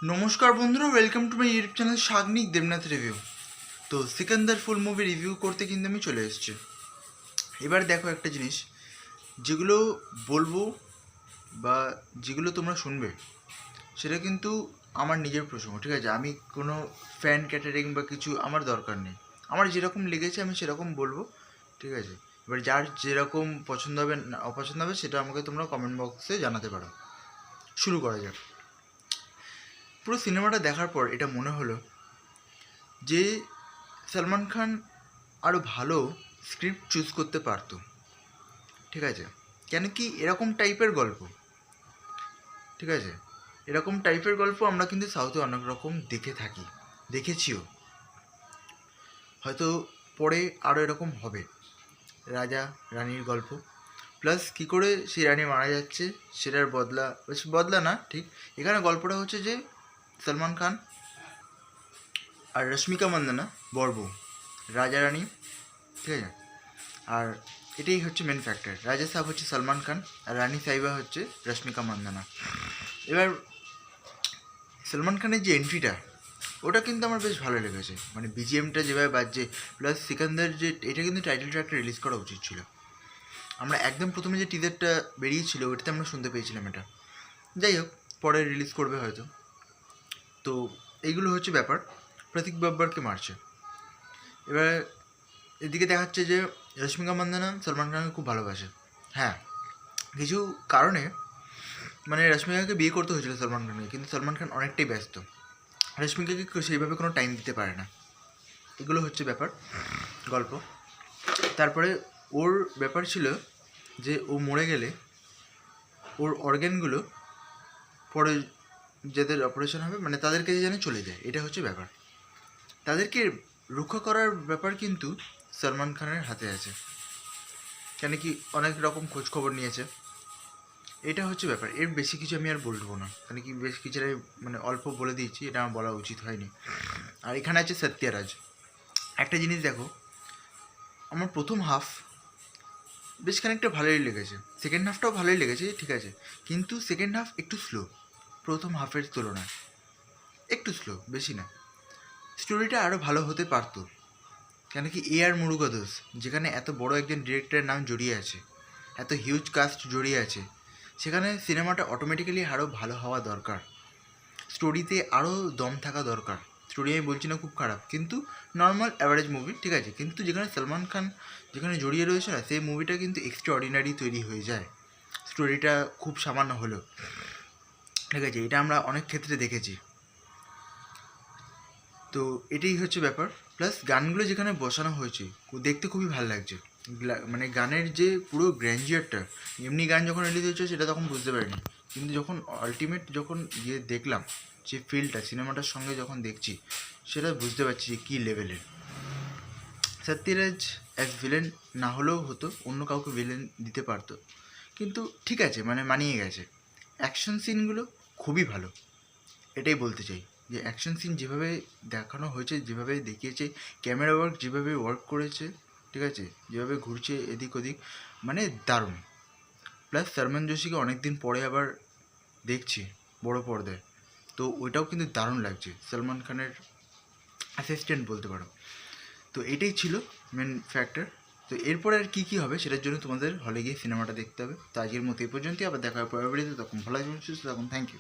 নমস্কার বন্ধুরা, welcome to my YouTube channel Sagnik Debnath review. তো সিকান্দার ফুল মুভি রিভিউ করতে কিন্তু আমি চলে এসেছি। এবার দেখো একটা জিনিস, যেগুলো বলবো বা যেগুলো তোমরা শুনবে সেটা কিন্তু আমার নিজের প্রসঙ্গ, ঠিক আছে? আমি কোনো ফ্যান ক্যাটারিং বা কিছু আমার দরকার নেই। আমার যেরকম লেগেছে আমি সেরকম বলবো, ঠিক আছে? এবার যার যেরকম পছন্দ হবে না অপছন্দ হবে সেটা আমাকে তোমরা কমেন্ট বক্সে জানাতে পারো। শুরু করা যাক। পুরো সিনেমাটা দেখার পর এটা মনে হলো যে সলমান খান আরও ভালো স্ক্রিপ্ট চুজ করতে পারতো, ঠিক আছে? কেন কি এরকম টাইপের গল্প, ঠিক আছে, এরকম টাইপের গল্প আমরা কিন্তু সাউথে অনেক রকম দেখেছিও। হয়তো পরে আরও এরকম হবে, রাজা রানীর গল্প, প্লাস কী করে সেই রানী মারা যাচ্ছে সেটার বদলা না, ঠিক। এখানে গল্পটা হচ্ছে যে সলমান খান আর রশ্মিকা মান্দানা বড় রাজা রানী, ঠিক আছে? আর এটাই হচ্ছে মেন ফ্যাক্টর। রাজা সাহেব হচ্ছে সলমান খান আর রানী সাহিবা হচ্ছে রশ্মিকা মান্দানা। এবার সলমান খানের যে এন্ট্রিটা, ওটা কিন্তু আমার বেশ ভালো লেগেছে, মানে বিজিএমটা যেভাবে বাজছে, প্লাস সিকান্দার যে এটা কিন্তু টাইটেল ট্র্যাকটা রিলিজ করা উচিত ছিল। আমরা একদম প্রথমে যে টিজারটা বেরিয়েছিল ওটাতে আমরা শুনতে পেয়েছিলাম এটা। যাই হোক, পরে রিলিজ করবে হয়তো। তো এইগুলো হচ্ছে ব্যাপার। প্রতীক বাব্বারকে মারছে। এবার এদিকে দেখাচ্ছে যে রশ্মিকা মান্দানা সলমান খানকে খুব ভালোবাসে। হ্যাঁ, কিছু কারণে মানে রশ্মিকাকে বিয়ে করতে হয়েছিল সলমান খানকে, কিন্তু সলমান খান অনেকটাই ব্যস্ত, রশ্মিকাকে সেইভাবে কোনো টাইম দিতে পারে না। এগুলো হচ্ছে ব্যাপার গল্প। তারপরে ওর ব্যাপার ছিল যে ও মরে গেলে ওর অর্গ্যানগুলো পরে যাদের অপারেশন হবে মানে তাদের কাছে যেন চলে যায়, এটা হচ্ছে ব্যাপার। তাদেরকে রক্ষা করার ব্যাপার কিন্তু সলমান খানের হাতে আছে, কেন কি অনেক রকম খোঁজখবর নিয়েছে। এটা হচ্ছে ব্যাপার। এর বেশি কিছু আমি আর বলবো না, কারণ কি বেশ কিছুটাই মানে অল্প বলে দিয়েছি, এটা আমার বলা উচিত হয়নি। আর এখানে আছে সত্যরাজ। একটা জিনিস দেখো, আমার প্রথম হাফ বেশ খানিকটা ভালোই লেগেছে, সেকেন্ড হাফটাও ভালোই লেগেছে, ঠিক আছে, কিন্তু সেকেন্ড হাফ একটু স্লো প্রথম হাফের তুলনায়, একটু স্লো, বেশি না। স্টোরিটা আরও ভালো হতে পারতো, কেন কি আর মুরুগাদোস যেখানে এত বড় একজন ডিরেক্টরের নাম জড়িয়ে আছে, এত হিউজ কাস্ট জড়িয়ে আছে, সেখানে সিনেমাটা অটোমেটিক্যালি আরও ভালো হওয়া দরকার, স্টোরিতে আরও দম থাকা দরকার। স্টোরি আমি বলছি না খুব খারাপ, কিন্তু নর্মাল অ্যাভারেজ মুভি, ঠিক আছে, কিন্তু যেখানে সলমান খান যেখানে জড়িয়ে রয়েছে না, সেই মুভিটা কিন্তু এক্সট্রা অর্ডিনারি তৈরি হয়ে যায়, স্টোরিটা খুব সামান্য হলেও, ঠিক আছে, এটা আমরা অনেক ক্ষেত্রে দেখেছি। তো এটাই হচ্ছে ব্যাপার। প্লাস গানগুলো যেখানে বসানো হয়েছে দেখতে খুবই ভালো লাগছে, মানে গানের যে পুরো গ্র্যান্ডিয়ারটা, এমনি গান যখন রিলিজ হচ্ছে সেটা তখন বুঝতে পারিনি, কিন্তু যখন আলটিমেট যখন গিয়ে দেখলাম যে ফিলটা সিনেমাটার সঙ্গে যখন দেখছি সেটা বুঝতে পারছি যে কী লেভেলের। সত্যরাজ অ্যাজ ভিলেন না হলেও হতো, অন্য কাউকে ভিলেন দিতে পারতো, কিন্তু ঠিক আছে, মানে মানিয়ে গেছে। অ্যাকশন সিনগুলো খুবই ভালো, এটাই বলতে চাই, যে অ্যাকশন সিন যেভাবে দেখানো হয়েছে, যেভাবে দেখিয়েছে, ক্যামেরা ওয়ার্ক যেভাবে ওয়ার্ক করেছে, ঠিক আছে, যেভাবে ঘুরছে এদিক ওদিক, মানে দারুণ। প্লাস সলমান যোশীকে অনেক দিন পরে আবার দেখছি বড় পর্দায়, তো ওইটাও কিন্তু দারুণ লাগছে, সলমান খানের অ্যাসিস্ট্যান্ট বলতে পারো। তো এটাই ছিল মেন ফ্যাক্টর। তো এরপরে আর কী কী হবে সেটার জন্য তোমাদের হলে গিয়ে সিনেমাটা দেখতে হবে। তো আজকের মতো এই পর্যন্তই, আবার দেখা হবে পরের ভিডিওতে, তখন ভালো থাকবেন, সুস্থ থাকুন, থ্যাংক ইউ।